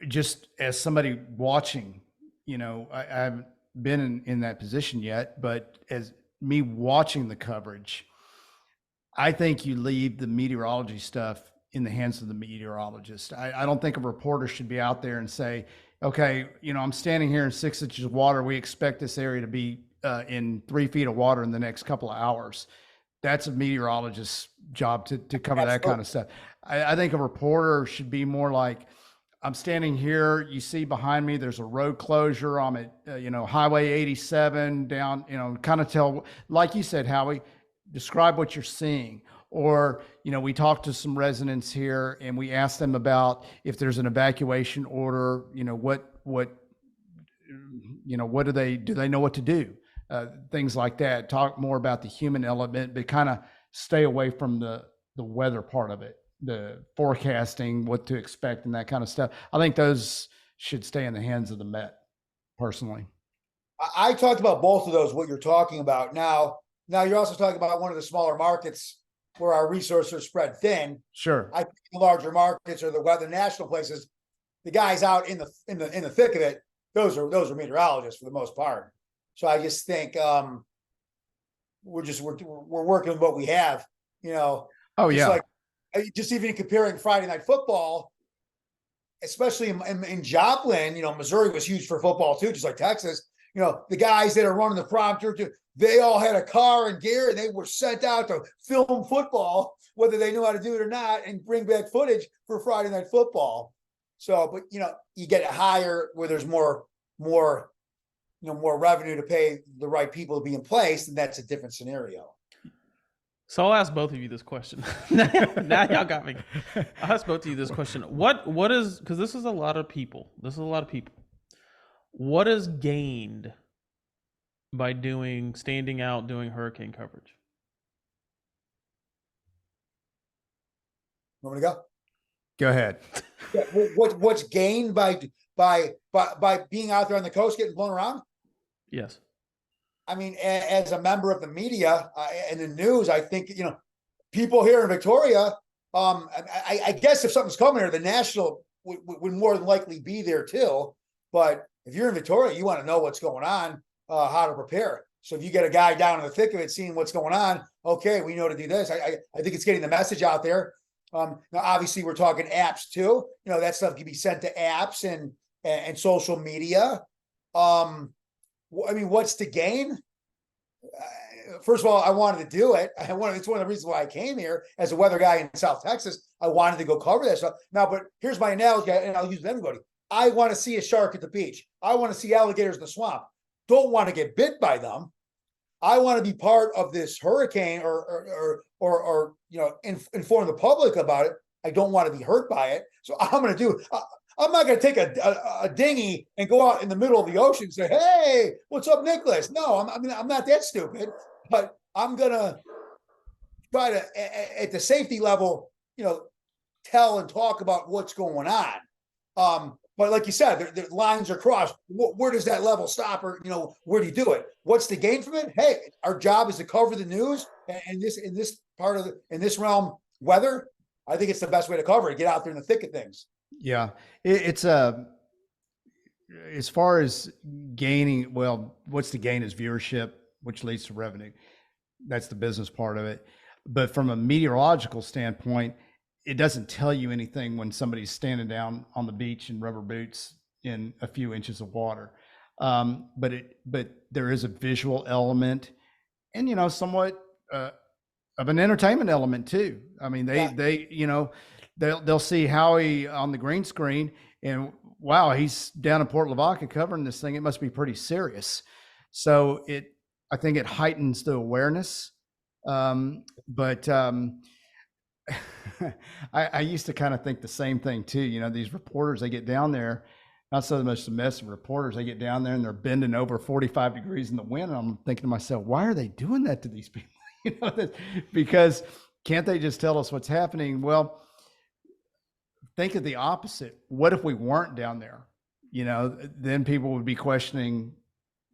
just as somebody watching, I haven't been in that position yet, but as me watching the coverage, I think you leave the meteorology stuff in the hands of the meteorologist. I don't think a reporter should be out there and say, okay, I'm standing here in 6 inches of water. We expect this area to be in 3 feet of water in the next couple of hours. That's a meteorologist's job to cover that kind of stuff. I think a reporter should be more like, I'm standing here, you see behind me, there's a road closure. I'm at, Highway 87 down, kind of tell, like you said, Howie, describe what you're seeing. Or, we talked to some residents here and we asked them about if there's an evacuation order, what do they know what to do? Things like that. Talk more about the human element, but kind of stay away from the weather part of it, the forecasting, what to expect and that kind of stuff. I think those should stay in the hands of the Met, personally. I talked about both of those, what you're talking about. Now you're also talking about one of the smaller markets where our resources are spread thin. Sure. I think the larger markets or the national places, the guys out in the thick of it, those are meteorologists for the most part. So I just think we're working with what we have, Oh yeah. Like, just even comparing Friday Night Football, especially in Joplin, Missouri was huge for football too, just like Texas. The guys that are running the prompter, they all had a car and gear, and they were sent out to film football, whether they knew how to do it or not, and bring back footage for Friday Night Football. So, but you get it higher where there's more revenue to pay the right people to be in place, and that's a different scenario. So I'll ask both of you this question. Now y'all got me. I'll ask both of you this question. What is, because this is a lot of people. What is gained by standing out doing hurricane coverage? Want me to go? Go ahead. Yeah, what's gained by being out there on the coast getting blown around? Yes. I mean, as a member of the media and the news, I think, people here in Victoria, I guess if something's coming here, the national would more than likely be there too. But if you're in Victoria, you want to know what's going on, how to prepare. So if you get a guy down in the thick of it, seeing what's going on, okay, we know to do this. I think it's getting the message out there. Now, obviously, we're talking apps too. That stuff can be sent to apps and social media. I mean, what's to gain? First of all, I wanted to do it. It's one of the reasons why I came here as a weather guy in South Texas. I wanted to go cover that stuff. Now, but here's my analogy, and I'll use it to everybody. I want to see a shark at the beach. I want to see alligators in the swamp. Don't want to get bit by them. I want to be part of this hurricane or inform the public about it. I don't want to be hurt by it. So I'm going to do. I'm not going to take a dinghy and go out in the middle of the ocean and say, "Hey, what's up, Nicholas?" No, I'm not that stupid. But I'm going to try to, at the safety level, tell and talk about what's going on. But like you said, the lines are crossed. Where does that level stop? Or where do you do it? What's the gain from it? Hey, our job is to cover the news, and in this realm, weather. I think it's the best way to cover it. Get out there in the thick of things. Yeah, it's as far as gaining. Well, what's the gain is viewership, which leads to revenue. That's the business part of it. But from a meteorological standpoint, it doesn't tell you anything when somebody's standing down on the beach in rubber boots in a few inches of water. But there is a visual element, and somewhat of an entertainment element too. I mean, they they'll see Howie on the green screen and wow, he's down in Port Lavaca covering this thing. It must be pretty serious. So I think it heightens the awareness. But I used to kind of think the same thing too. You know, these reporters, they get down there, not so much the mess of reporters, they get down there and they're bending over 45 degrees in the wind. And I'm thinking to myself, why are they doing that to these people? You know, because can't they just tell us what's happening? Well, think of the opposite. What if we weren't down there? You know, then people would be questioning,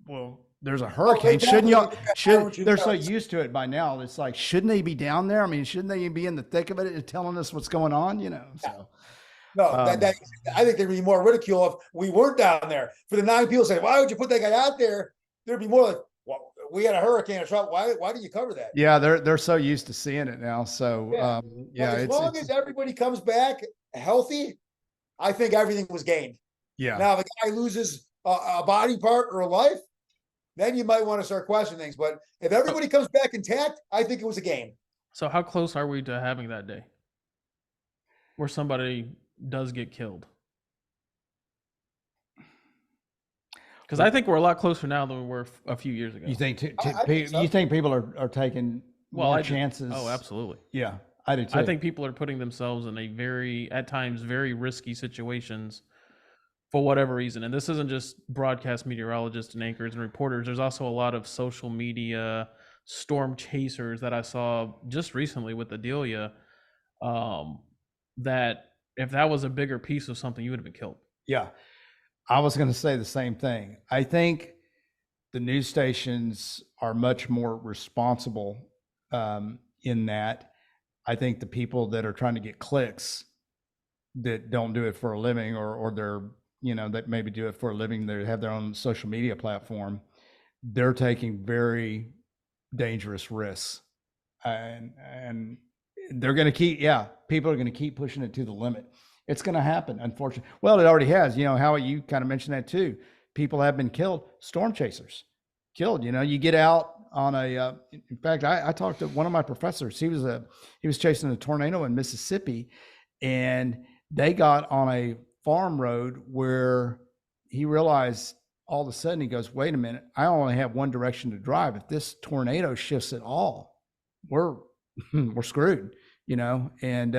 well, there's a hurricane. They're so used to it by now. It's like, shouldn't they be down there? I mean, shouldn't they be in the thick of it and telling us what's going on? You know, so. No, I think there'd be more ridicule if we weren't down there. For the 9 people saying, why would you put that guy out there? There'd be more like, well, we had a hurricane or something. Why did you cover that? Yeah, they're so used to seeing it now. So as long as everybody comes back healthy, I think everything was gained. Yeah. Now, if a guy loses a body part or a life, then you might want to start questioning things. But if everybody comes back intact, I think it was a game. So how close are we to having that day where somebody does get killed? Because I think we're a lot closer now than we were a few years ago. You think you think people are taking more chances? Oh, absolutely. Yeah, I do too. I think people are putting themselves in at times very risky situations for whatever reason. And this isn't just broadcast meteorologists and anchors and reporters. There's also a lot of social media storm chasers that I saw just recently with Adelia, that if that was a bigger piece of something, you would have been killed. Yeah. I was going to say the same thing. I think the news stations are much more responsible in that. I think the people that are trying to get clicks that don't do it for a living, or they're, that maybe do it for a living, they have their own social media platform, they're taking very dangerous risks. And they're going to people are going to keep pushing it to the limit. It's going to happen, unfortunately. Well, it already has. Howie, you kind of mentioned that too. People have been killed. Storm chasers killed. You get out on a. In fact, I talked to one of my professors. He was chasing a tornado in Mississippi, and they got on a farm road where he realized all of a sudden, he goes, "Wait a minute! I only have one direction to drive. If this tornado shifts at all, we're screwed." And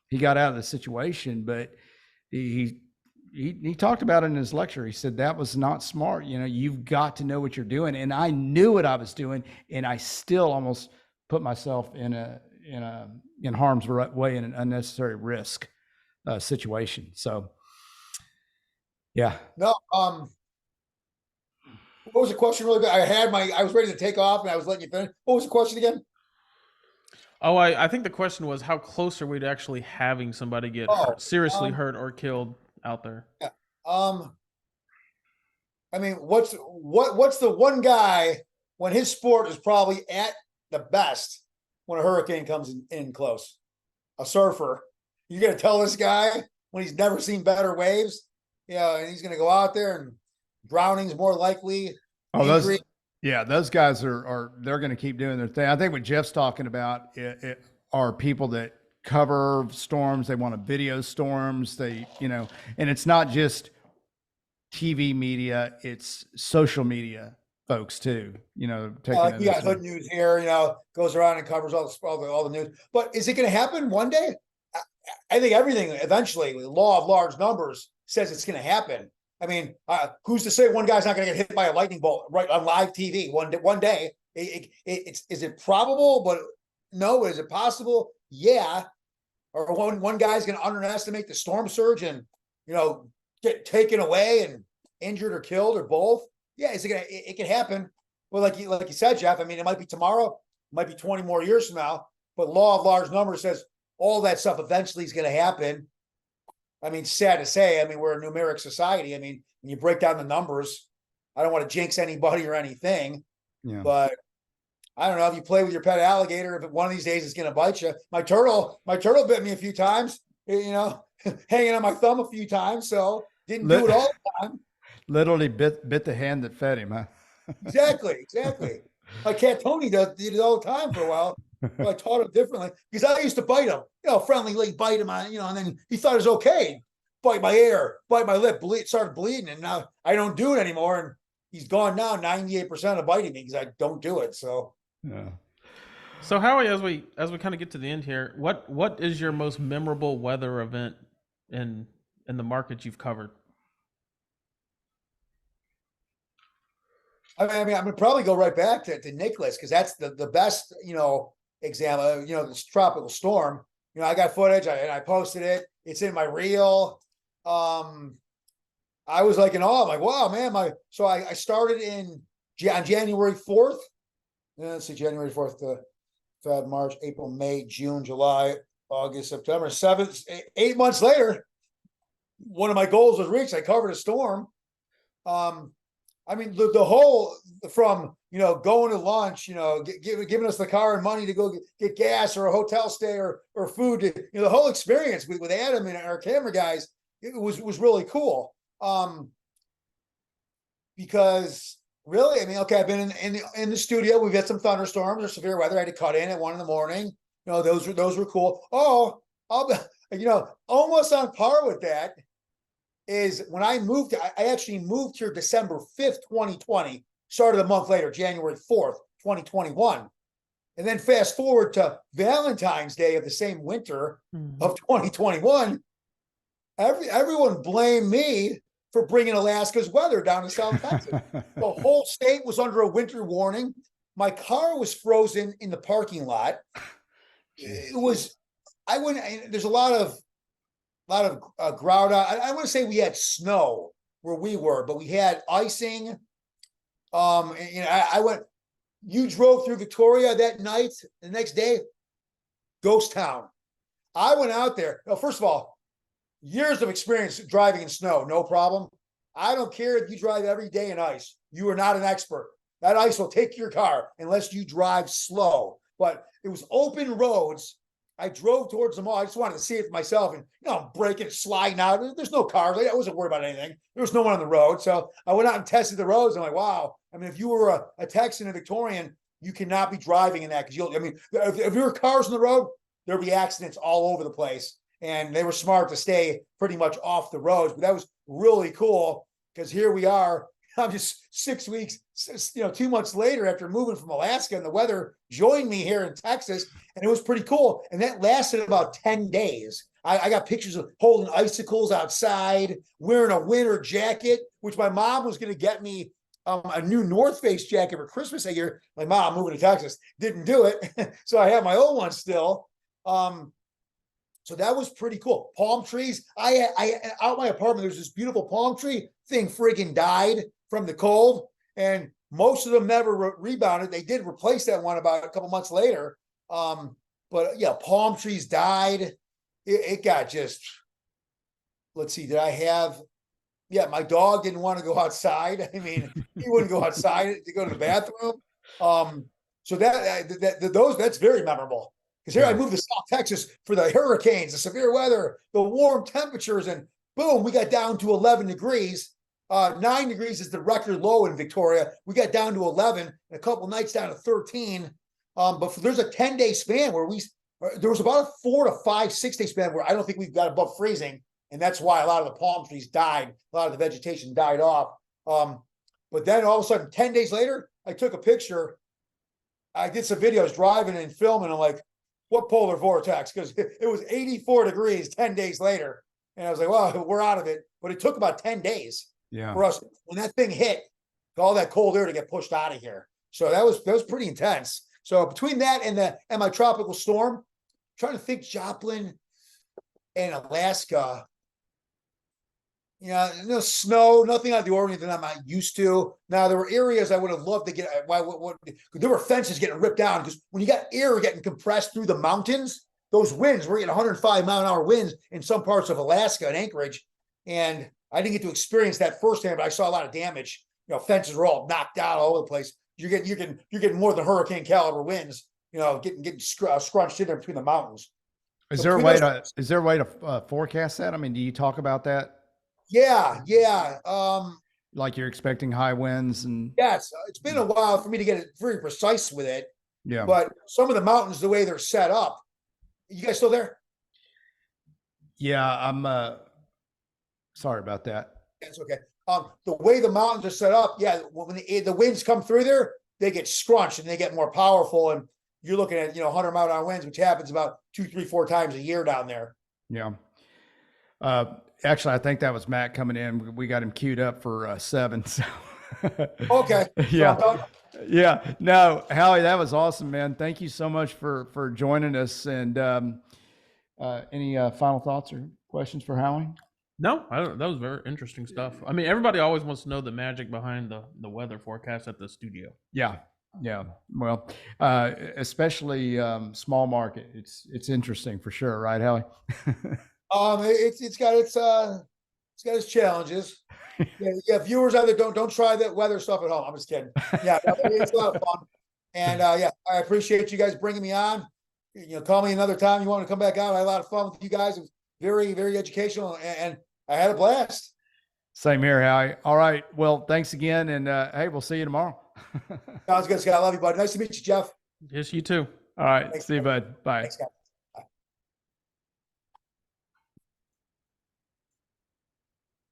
he got out of the situation, but he talked about it in his lecture. He said that was not smart. You've got to know what you're doing. And I knew what I was doing, and I still almost put myself in harm's way, in an unnecessary risk situation. So, yeah. No. What was the question? Really good. I was ready to take off, and I was letting you finish. What was the question again? Oh, I think the question was, how close are we to actually having somebody get seriously hurt or killed out there? Yeah. I mean, what's the one guy when his sport is probably at the best when a hurricane comes in close? A surfer. You're going to tell this guy when he's never seen better waves, and he's going to go out there and drowning's more likely. Those guys they're going to keep doing their thing. I think what Jeff's talking about are people that cover storms. They want to video storms. And it's not just TV media, it's social media folks too, taking you got Hood News here, goes around and covers all the news. But is it going to happen one day? I think everything eventually, the law of large numbers says it's going to happen. I mean, who's to say one guy's not going to get hit by a lightning bolt right on live TV one day? Is it probable? But no. Is it possible? Yeah. Or one guy's going to underestimate the storm surge and get taken away and injured or killed, or both. Yeah, it can happen. Well, like you said, Jeff. I mean, it might be tomorrow, it might be 20 more years from now. But law of large numbers says all that stuff eventually is going to happen. I mean, sad to say, we're a numeric society. I mean, when you break down the numbers, I don't want to jinx anybody or anything, but I don't know, if you play with your pet alligator, if one of these days it's going to bite you. My turtle bit me a few times, hanging on my thumb a few times. So didn't do it all the time. Literally bit the hand that fed him, huh? Exactly. My cat Tony did it all the time for a while. So I taught him differently because I used to bite him, friendly bite him on, and then he thought it was okay. Bite my ear, bite my lip, started bleeding. And now I don't do it anymore. And he's gone now 98% of biting me because I don't do it. So, Yeah. So Howie, as we kind of get to the end here, what is your most memorable weather event in the market you've covered? I mean, I'm gonna probably go right back to Nicholas because that's the best, example. This tropical storm. I got footage and I posted it. It's in my reel. I was like in awe. I'm like, wow, man. So I started on January 4th. Let's see, January 4th to Feb, March, April, May, June, July, August, September. 8 months later, one of my goals was reached. I covered a storm. I mean, the whole from going to lunch, giving us the car and money to go get gas or a hotel stay or food. The whole experience with Adam and our camera guys, it was really cool. Because really, I mean, okay, I've been in the studio. We've had some thunderstorms or severe weather. I had to cut in at 1 a.m. Those were cool. Oh, I'll be, almost on par with that. Is when I moved, I actually moved here December 5th, 2020, started a month later, January 4th, 2021. And then fast forward to Valentine's Day of the same winter of 2021. Everyone blamed me for bringing Alaska's weather down to South Texas. The whole state was under a winter warning. My car was frozen in the parking lot. It was, there's a lot of grout out. I want to say we had snow where we were, but we had icing. You drove through Victoria that night, the next day, ghost town. I went out there. First of all, years of experience driving in snow, no problem. I don't care if you drive every day in ice. You are not an expert. That ice will take your car unless you drive slow. But it was open roads. I drove towards the mall. I just wanted to see it for myself. And, I'm breaking, sliding out. There's no cars. I wasn't worried about anything. There was no one on the road. So I went out and tested the roads. I'm like, wow. I mean, if you were a Texan and Victorian, you cannot be driving in that. Because if there were cars on the road, there'd be accidents all over the place. And they were smart to stay pretty much off the roads. But that was really cool because here we are. I'm just 6 weeks, 2 months later after moving from Alaska, and the weather joined me here in Texas, and it was pretty cool. And that lasted about 10 days. I got pictures of holding icicles outside, wearing a winter jacket, which my mom was going to get me a new North Face jacket for Christmas that year. My mom moving to Texas didn't do it, so I have my old one still. So that was pretty cool. Palm trees. I out my apartment, there's this beautiful palm tree thing. Friggin' died from the cold, and most of them never rebounded. They did replace that one about a couple months later. But yeah, palm trees died. It got just. Let's see. Did I have? Yeah, my dog didn't want to go outside. I mean, he wouldn't go outside to go to the bathroom. So that's very memorable. Because here I moved to South Texas for the hurricanes, the severe weather, the warm temperatures, and boom, we got down to 11 degrees. 9 degrees is the record low in Victoria. We got down to 11, and a couple nights down to 13. But there's a 10-day span where there was about a 4 to 5, 6-day span where I don't think we've got above freezing, and that's why a lot of the palm trees died. A lot of the vegetation died off. But then all of a sudden, 10 days later, I took a picture. I did some videos driving and filming. I'm like, what polar vortex? Because it was 84 degrees 10 days later. And I was like, well, we're out of it. But it took about 10 days for us. When that thing hit, all that cold air to get pushed out of here. So that was pretty intense. So between that and my tropical storm, I'm trying to think Joplin and Alaska. No snow, nothing out of the ordinary that I'm not used to. Now, there were areas I would have loved to get. There were fences getting ripped down because when you got air getting compressed through the mountains, those winds were getting 105 mile an hour winds in some parts of Alaska and Anchorage. And I didn't get to experience that firsthand, but I saw a lot of damage. Fences were all knocked out all over the place. You're getting more than hurricane caliber winds. Getting scrunched in there between the mountains. Is there a way to forecast that? I mean, do you talk about that? Yeah. Like you're expecting high winds and. Yes, it's been a while for me to get it very precise with it. Yeah. But some of the mountains, the way they're set up, you guys still there? Yeah. I'm sorry about that. That's okay. The way the mountains are set up, yeah, when the winds come through there, they get scrunched and they get more powerful. And you're looking at 100-mile-an-hour winds, which happens about 2, 3, 4 times a year down there. Yeah. Actually, I think that was Matt coming in. We got him queued up for 7. So. Okay. Yeah. So Yeah. No, Howie, that was awesome, man. Thank you so much for joining us. And any final thoughts or questions for Howie? No, that was very interesting stuff. I mean, everybody always wants to know the magic behind the weather forecast at the studio. Yeah. Yeah. Well, especially small market. It's interesting for sure, right, Howie? it's got its challenges. Yeah, viewers out there, don't try that weather stuff at home. I'm just kidding. Yeah, it's a lot of fun. And yeah, I appreciate you guys bringing me on. Call me another time. You want to come back on? I had a lot of fun with you guys. It was very, very educational, and I had a blast. Same here, Howie. All right. Well, thanks again. And hey, we'll see you tomorrow. Sounds good, Scott. I love you, bud. Nice to meet you, Jeff. Yes, you too. All right. Thanks, See you, bud. Bye. Thanks, Scott.